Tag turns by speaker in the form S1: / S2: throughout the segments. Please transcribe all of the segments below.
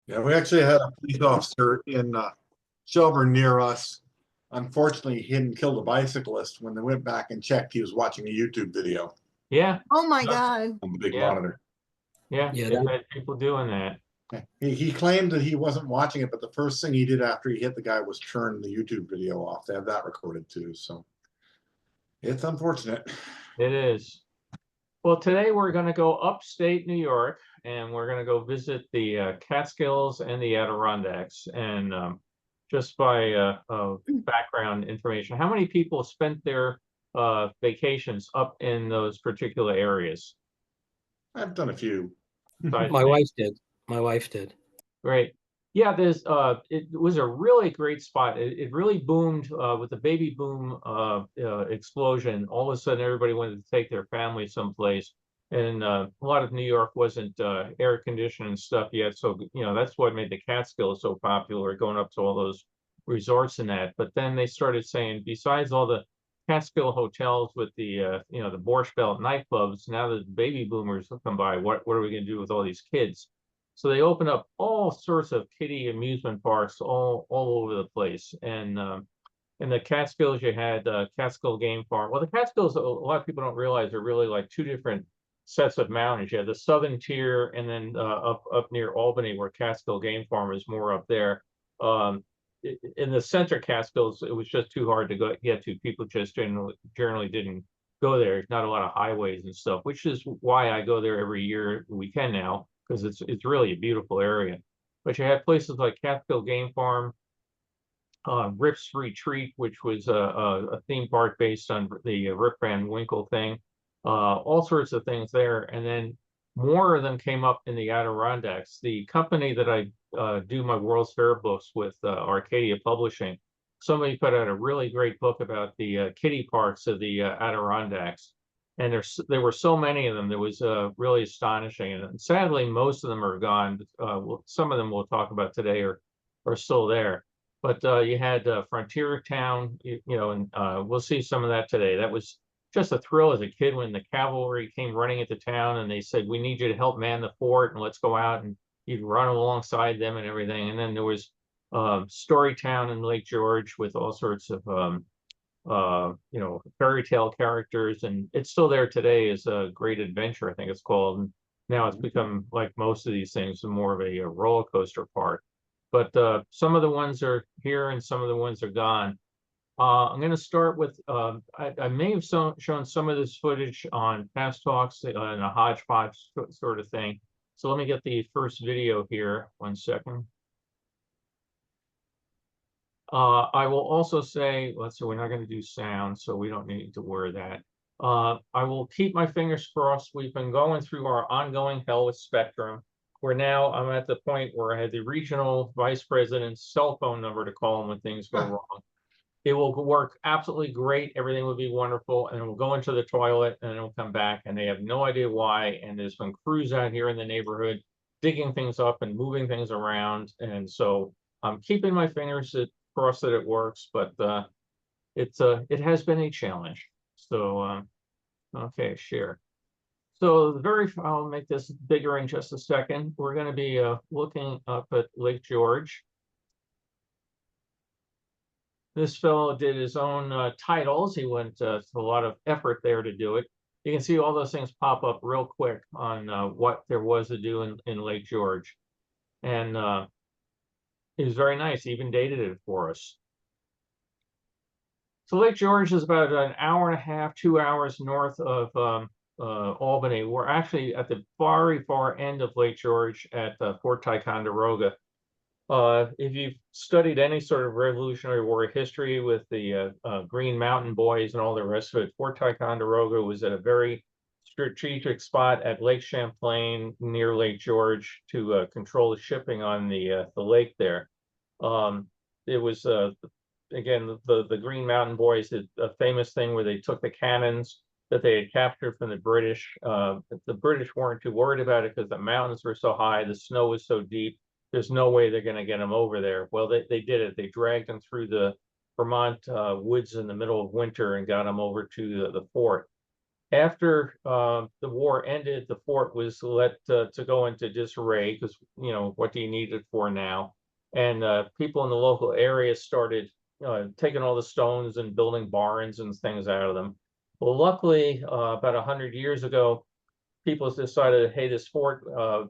S1: Yeah, we actually had a police officer in Shelburne near us. Unfortunately, he hadn't killed a bicyclist. When they went back and checked, he was watching a YouTube video
S2: Yeah,
S3: Oh my God.
S1: on the big
S2: yeah,
S1: monitor.
S2: yeah.
S4: Yeah,
S2: They've
S4: that,
S2: had people doing that.
S1: He claimed that he wasn't watching it, but the first thing he did after he hit the guy was turn the YouTube video off. They have that recorded too. So it's unfortunate.
S2: It is. Well, today we're going to go upstate New York, and we're going to go visit the Catskills and the Adirondacks. And just by background information, how many people spent their vacations up in those particular areas?
S1: I've done a few.
S2: Besides
S4: my
S2: me?
S4: wife did. My wife did.
S2: Great. Yeah, it was a really great spot. It really boomed with the baby boom explosion. All of a sudden, everybody wanted to take their family someplace, and a lot of New York wasn't air conditioned and stuff yet. So that's what made the Catskills so popular, going up to all those resorts and that. But then they started saying, besides all the Catskill hotels with the the Borscht Belt nightclubs, now that the baby boomers have come by, what are we going to do with all these kids? So they opened up all sorts of kiddie amusement parks all over the place. And in the Catskills, you had Catskill Game Farm. Well, the Catskills, a lot of people don't realize, are really like two different sets of mountains. You had the southern tier, and then up near Albany, where Catskill Game Farm is more up there. In the center Catskills, it was just too hard to get to. People just generally didn't go there. There's not a lot of highways and stuff, which is why I go there every year weekend now, because it's really a beautiful area. But you have places like Catskill Game Farm, Rip's Retreat, which was a theme park based on the Rip Van Winkle thing, all sorts of things there. And then more of them came up in the Adirondacks. The company that I do my World's Fair books with, Arcadia Publishing, somebody put out a really great book about the kiddie parks of the Adirondacks. And there were so many of them. That was really astonishing. And sadly, most of them are gone. Some of them we'll talk about today are still there. But you had Frontier Town, and we'll see some of that today. That was just a thrill as a kid when the cavalry came running into town and they said, "We need you to help man the fort, and let's go out." And you'd run alongside them and everything. And then there was Storytown in Lake George with all sorts of fairy tale characters, and it's still there today as a Great Adventure, I think it's called. And now it's become, like most of these things, more of a roller coaster park. But some of the ones are here and some of the ones are gone. I'm going to start with, I may have shown some of this footage on past talks in a hodgepodge sort of thing. So let me get the first video here. 1 second. I will also say, let's see, we're not going to do sound, so we don't need to worry that. I will keep my fingers crossed. We've been going through our ongoing hell with Spectrum. Where now I'm at the point where I had the regional vice president's cell phone number to call him when things go wrong. It will work absolutely great. Everything will be wonderful. And it will go into the toilet and it'll come back. And they have no idea why. And there's been crews out here in the neighborhood digging things up and moving things around. And so I'm keeping my fingers crossed that it works. But it has been a challenge. So, okay, share. So I'll make this bigger in just a second. We're going to be looking up at Lake George. This fellow did his own titles. He went to a lot of effort there to do it. You can see all those things pop up real quick on what there was to do in Lake George. And it was very nice. He even dated it for us. So Lake George is about an hour and a half, 2 hours north of Albany. We're actually at the very far end of Lake George at Fort Ticonderoga. If you've studied any sort of Revolutionary War history with the Green Mountain Boys and all the rest of it, Fort Ticonderoga was at a very strategic spot at Lake Champlain near Lake George to control the shipping on the lake there. It was again the Green Mountain Boys did a famous thing where they took the cannons that they had captured from the British. The British weren't too worried about it because the mountains were so high, the snow was so deep. There's no way they're going to get them over there. Well, they did it. They dragged them through the Vermont woods in the middle of winter and got them over to the fort. After the war ended, the fort was let to go into disarray because, you know, what do you need it for now? And people in the local area started taking all the stones and building barns and things out of them. Well, luckily, about 100 years ago, people decided, hey, this fort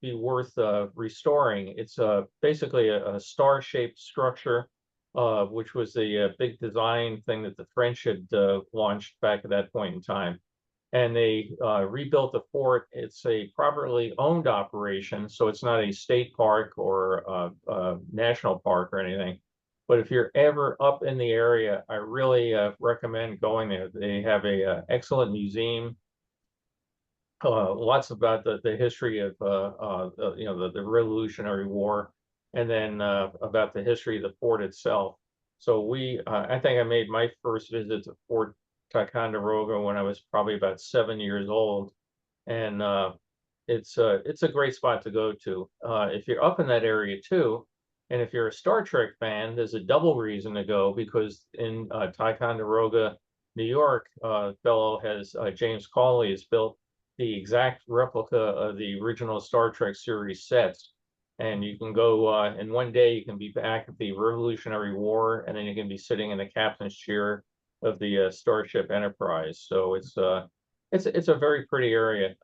S2: be worth restoring. It's basically a star-shaped structure, which was a big design thing that the French had launched back at that point in time. And they rebuilt the fort. It's a properly owned operation, so it's not a state park or a national park or anything. But if you're ever up in the area, I really recommend going there. They have a excellent museum, lots about the history of you know, the Revolutionary War, and then about the history of the fort itself. So I think I made my first visit to Fort Ticonderoga when I was probably about 7 years old, and it's a great spot to go to if you're up in that area too. And if you're a Star Trek fan, there's a double reason to go, because in Ticonderoga, New York, fellow has James Cawley has built the exact replica of the original Star Trek series sets. And you can go in one day, you can be back at the Revolutionary War, and then you can be sitting in the captain's chair of the Starship Enterprise. So it's a very pretty area.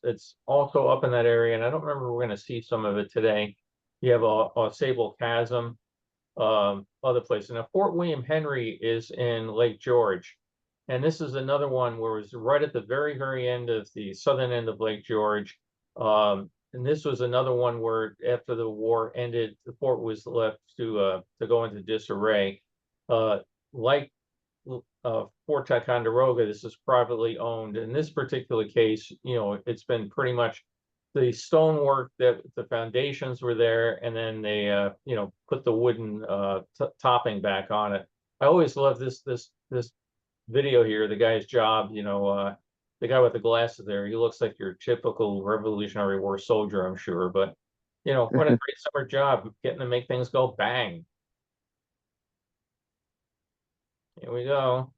S2: It's also up in that area, and I don't remember, we're going to see some of it today. You have a Sable Chasm, other places. Now, Fort William Henry is in Lake George. And this is another one where it was right at the very, very end of the southern end of Lake George. And this was another one where after the war ended, the fort was left to go into disarray. Like Fort Ticonderoga, this is privately owned. In this particular case, you know, it's been pretty much the stonework, that the foundations were there, and then they you know, put the wooden topping back on it. I always love this video here, the guy's job, you know, the guy with the glasses there, he looks like your typical Revolutionary War soldier, I'm sure, but you know, what a great summer job getting to make things go bang. Here we go.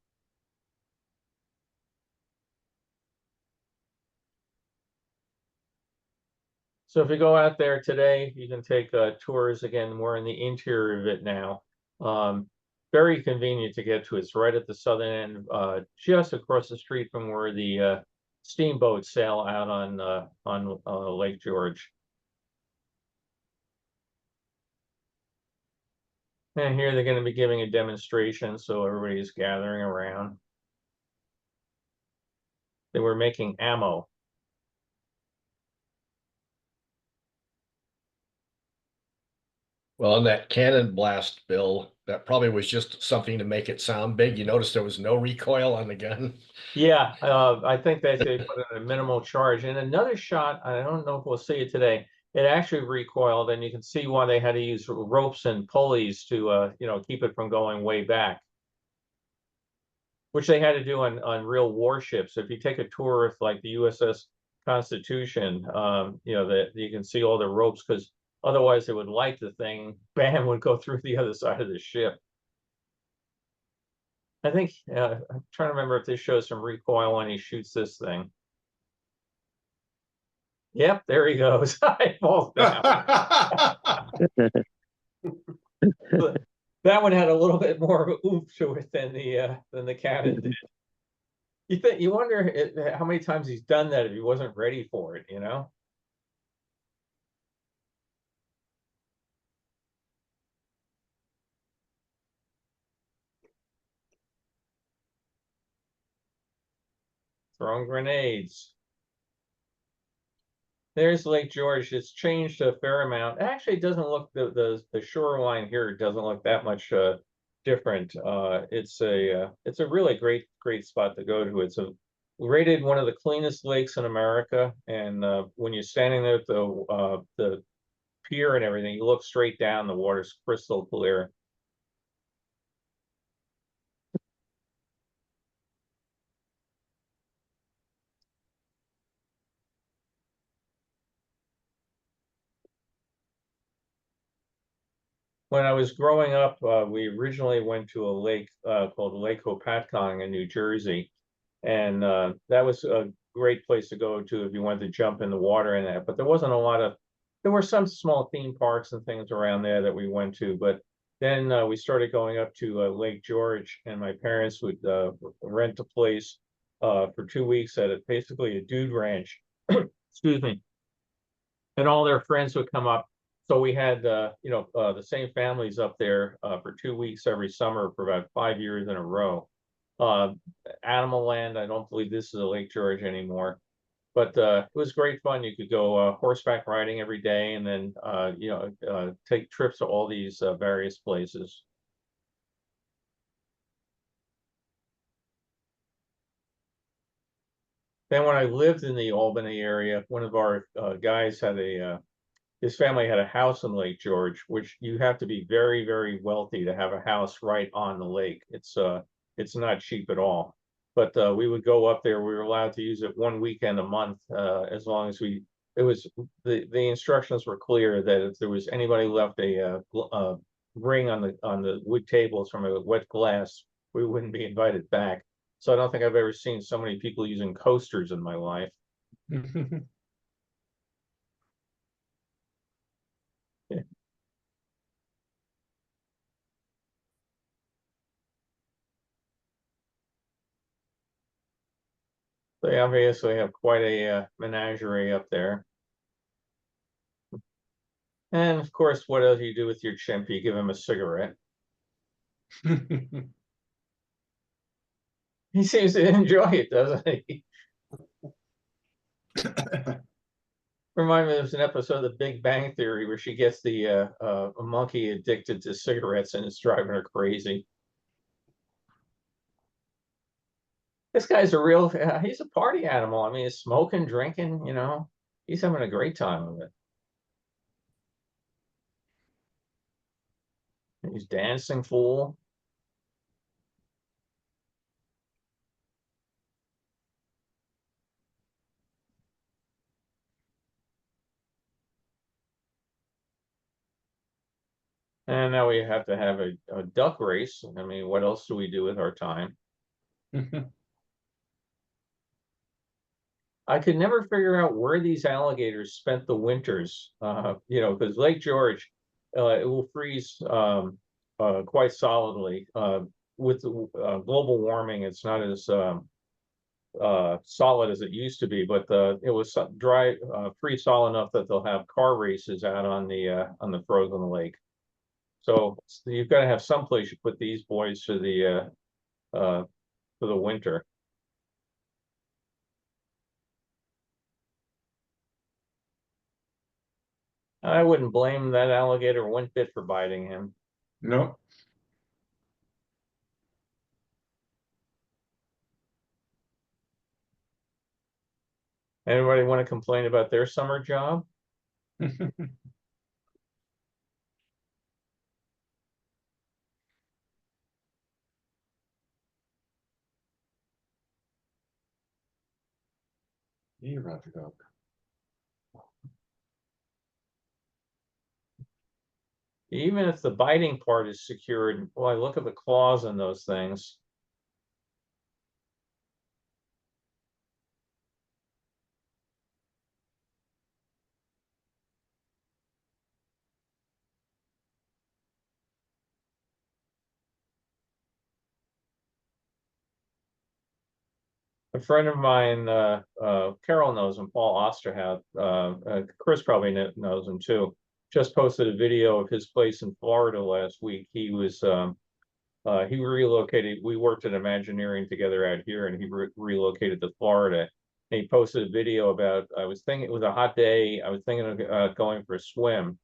S2: So if you go out there today, you can take tours. Again, we're in the interior of it now. Very convenient to get to. It's right at the southern end, just across the street from where the steamboats sail out on Lake George. And here they're going to be giving a demonstration, so everybody's gathering around. They were making ammo.
S3: Well, on that cannon blast, Bill, that probably was just something to make it sound big. You noticed there was no recoil on the gun.
S2: Yeah, I think that they put in a minimal charge. And another shot, I don't know if we'll see it today, it actually recoiled, and you can see why they had to use ropes and pulleys to you know, keep it from going way back, which they had to do on real warships. If you take a tour of like the USS Constitution, you know, that you can see all the ropes, because otherwise they would light the thing, bam, would go through the other side of the ship. I think I'm trying to remember if this shows some recoil when he shoots this thing. Yep, there he goes. It falls down. That one had a little bit more of a oomph to it than the cannon did. You wonder how many times he's done that if he wasn't ready for it, you know? Throwing grenades. There's Lake George. It's changed a fair amount. Actually, it doesn't look, the shoreline here doesn't look that much different. It's a really great spot to go to. It's rated one of the cleanest lakes in America, and when you're standing there at the pier and everything, you look straight down, the water's crystal clear. When I was growing up, we originally went to a lake called Lake Hopatcong in New Jersey. And that was a great place to go to if you wanted to jump in the water and that. But there wasn't a lot of, there were some small theme parks and things around there that we went to. But then we started going up to Lake George, and my parents would rent a place for 2 weeks at basically a dude ranch. Excuse me. And all their friends would come up. So we had, the same families up there for 2 weeks every summer for about 5 years in a row. Animal Land, I don't believe this is a Lake George anymore, but it was great fun. You could go horseback riding every day, and then take trips to all these various places. Then when I lived in the Albany area, one of our guys had his family had a house in Lake George, which you have to be very, very wealthy to have a house right on the lake. It's not cheap at all. But we would go up there. We were allowed to use it 1 weekend a month, as long as the instructions were clear that if there was anybody left a ring on the wood tables from a wet glass, we wouldn't be invited back. So I don't think I've ever seen so many people using coasters in my life. Yeah. They obviously have quite a menagerie up there. And of course, what else you do with your chimp? You give him a cigarette. He seems to enjoy it, doesn't he? Remind me, there's an episode of The Big Bang Theory where she gets a monkey addicted to cigarettes and it's driving her crazy. This guy's he's a party animal. I mean, he's smoking, drinking, he's having a great time of it. He's dancing fool. And now we have to have a duck race. I mean, what else do we do with our time? I could never figure out where these alligators spent the winters, because Lake George, it will freeze quite solidly. With global warming, it's not as solid as it used to be, but it was dry, freeze solid enough that they'll have car races out on the frozen lake. So you've got to have some place you put these boys for the winter. I wouldn't blame that alligator one bit for biting him.
S1: No.
S2: Anybody want to complain about their summer job?
S1: You have to go.
S2: Even if the biting part is secured, well, I look at the claws in those things. A friend of mine, Carol knows him, Paul Osterhout, Chris probably knows him too, just posted a video of his place in Florida last week. He relocated. We worked at Imagineering together out here, and he relocated to Florida. And he posted a video about, I was thinking it was a hot day. I was thinking of going for a swim,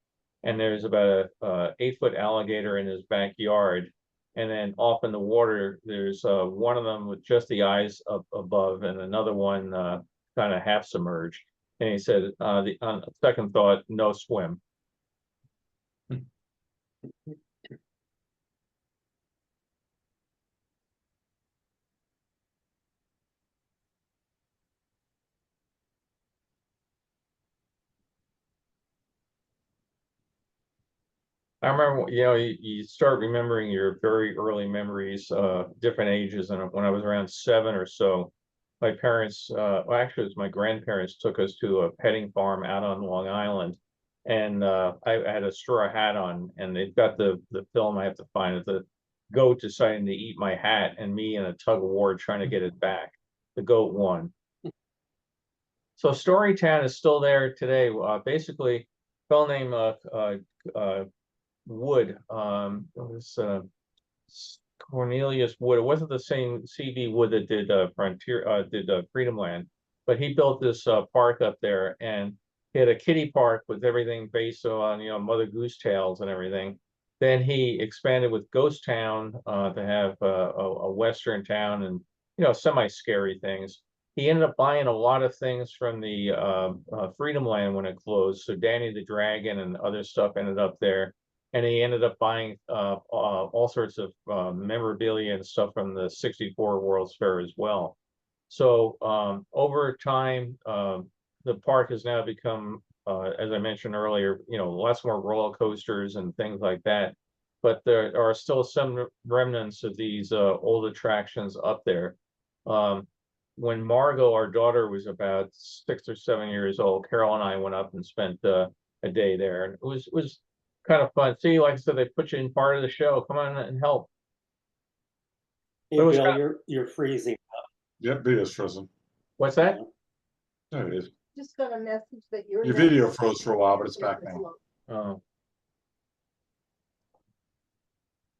S2: and there's about a 8-foot alligator in his backyard. And then off in the water, there's one of them with just the eyes up above, and another one kind of half submerged. And he said, on second thought, no swim. I remember, you start remembering your very early memories, different ages. And when I was around 7 or so, my parents, well, actually, it was my grandparents took us to a petting farm out on Long Island. And I had a straw hat on, and they've got the film I have to find it. The goat deciding to eat my hat, and me in a tug of war trying to get it back. The goat won. So Storytown is still there today. Basically, a fellow named Wood, it was Cornelius Wood. It wasn't the same C.V. Wood that did Freedom Land, but he built this park up there, and he had a kiddie park with everything based on Mother Goose tales and everything. Then he expanded with Ghost Town to have a Western town and semi-scary things. He ended up buying a lot of things from the Freedom Land when it closed. So Danny the Dragon and other stuff ended up there. And he ended up buying all sorts of memorabilia and stuff from the '64 World's Fair as well. So over time, the park has now become, as I mentioned earlier, lots more roller coasters and things like that. But there are still some remnants of these old attractions up there. When Margot, our daughter, was about 6 or 7 years old, Carol and I went up and spent a day there, and it was kind of fun. See, like I said, they put you in part of the show. Come on and help.
S4: Hey,
S2: It was
S4: Bill,
S2: kind
S4: you're freezing.
S1: Yep, video's frozen.
S2: What's that?
S1: There it is.
S5: Just got a message that your
S1: Your video froze for a while, but it's back now.
S2: Oh,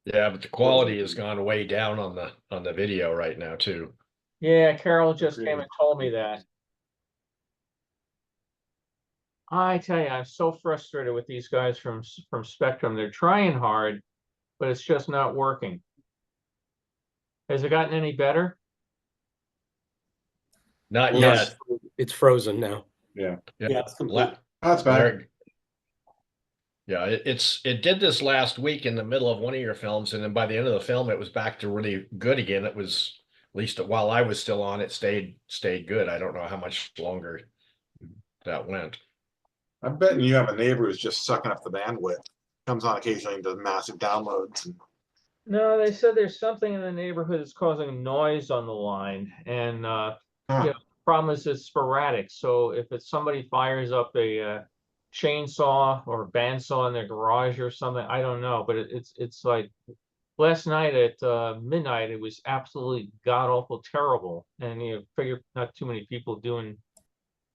S3: Yeah, but the quality has gone way down on the video right now too.
S2: yeah. Carol just came and told me that. I tell you, I'm so frustrated with these guys from Spectrum. They're trying hard, but it's just not working. Has it gotten any better?
S3: Not
S6: No,
S3: yet.
S6: it's frozen now.
S1: Yeah.
S4: Yeah, it's complete.
S1: That's back.
S3: There- Yeah, it did this last week in the middle of one of your films, and then by the end of the film, it was back to really good again. It was, at least while I was still on, it stayed good. I don't know how much longer that went.
S1: I'm betting you have a neighbor who's just sucking up the bandwidth. Comes on occasionally and does massive downloads.
S2: No, they said there's something in the neighborhood that's causing noise on the line, and the problem is it's sporadic. So if it's somebody fires up a chainsaw or bandsaw in their garage or something, I don't know, but it's like last night at midnight, it was absolutely god awful terrible, and you figure not too many people doing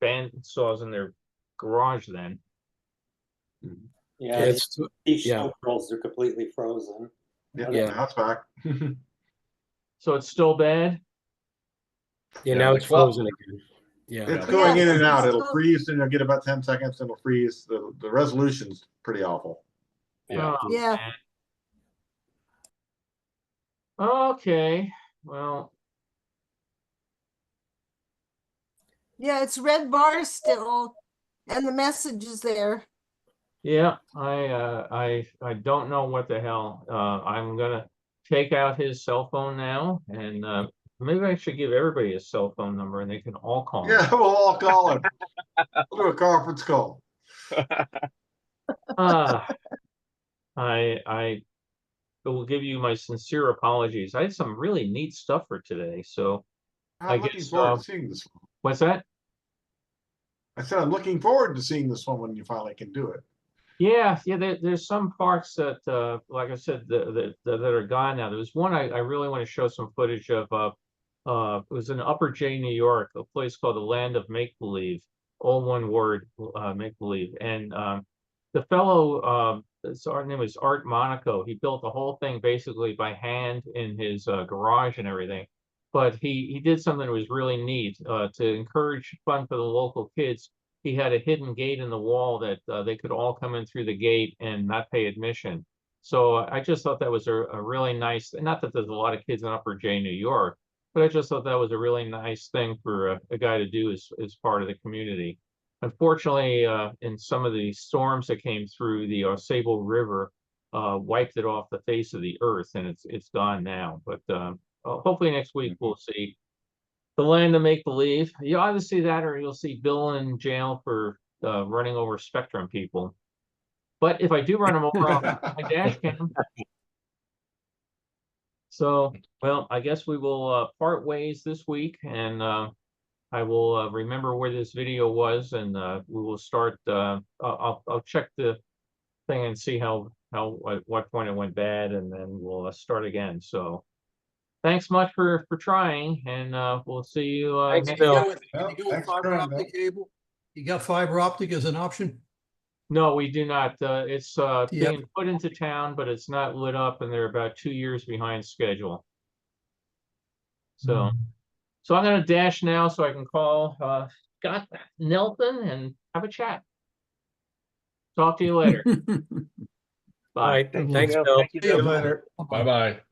S2: bandsaws in their garage then.
S4: Yeah,
S6: It's
S4: these
S6: yeah.
S4: show girls are completely frozen.
S1: Yeah,
S6: Yeah.
S1: now it's back.
S2: So it's still bad.
S6: Yeah,
S3: Yeah,
S6: now
S3: the
S6: it's
S3: qual-
S6: frozen again. Yeah.
S1: It's going in and out.
S5: it's
S1: It'll
S5: still-
S1: freeze and you'll get about 10 seconds and it'll freeze. The resolution's pretty awful.
S3: Yeah.
S2: Oh,
S5: Yeah.
S2: man. Okay, well,
S5: Yeah, it's red bars still, and the message is there.
S2: yeah, I don't know what the hell. I'm gonna take out his cell phone now, and maybe I should give everybody a cell phone number and they can all call me.
S1: Yeah, we'll all call him. We'll do a conference call.
S2: I will give you my sincere apologies. I had some really neat stuff for today. So I
S1: I'm looking
S2: guess,
S1: forward to seeing this one.
S2: what's that?
S1: I said I'm looking forward to seeing this one when you finally can do it.
S2: Yeah, there's some parks that, like I said, that are gone now. There was one I really want to show some footage of. It was in Upper J, New York, a place called the Land of Make Believe, all one word, Make Believe. And the fellow, his name was Art Monaco. He built the whole thing basically by hand in his garage and everything. But he did something that was really neat to encourage fun for the local kids. He had a hidden gate in the wall that they could all come in through the gate and not pay admission. So I just thought that was a really nice, not that there's a lot of kids in Upper J, New York, but I just thought that was a really nice thing for a guy to do as part of the community. Unfortunately, in some of the storms that came through, the Sable River wiped it off the face of the earth, and it's gone now. But hopefully next week we'll see the Land of Make Believe. You'll either see that or you'll see Bill in jail for running over Spectrum people. But if I do run him over, I'll use my dash cam. So, well, I guess we will part ways this week, and I will remember where this video was, and we will start. I'll check the thing and see at what point it went bad, and then we'll start again. So, thanks much for trying, and we'll see you
S6: Thanks,
S2: next.
S6: Bill.
S7: Can
S1: Well,
S7: you go with
S1: thanks for
S7: fiber
S1: trying,
S7: optic cable? You got fiber optic as an option?
S2: No, we do not. It's
S7: Yep.
S2: being put into town, but it's not lit up, and they're about 2 years behind schedule. So, so I'm gonna dash now so I can call Scott Nelson and have a chat. Talk to you later.
S6: All
S2: Bye.
S6: right. Thanks, Bill.
S1: See you later.
S3: Bye-bye.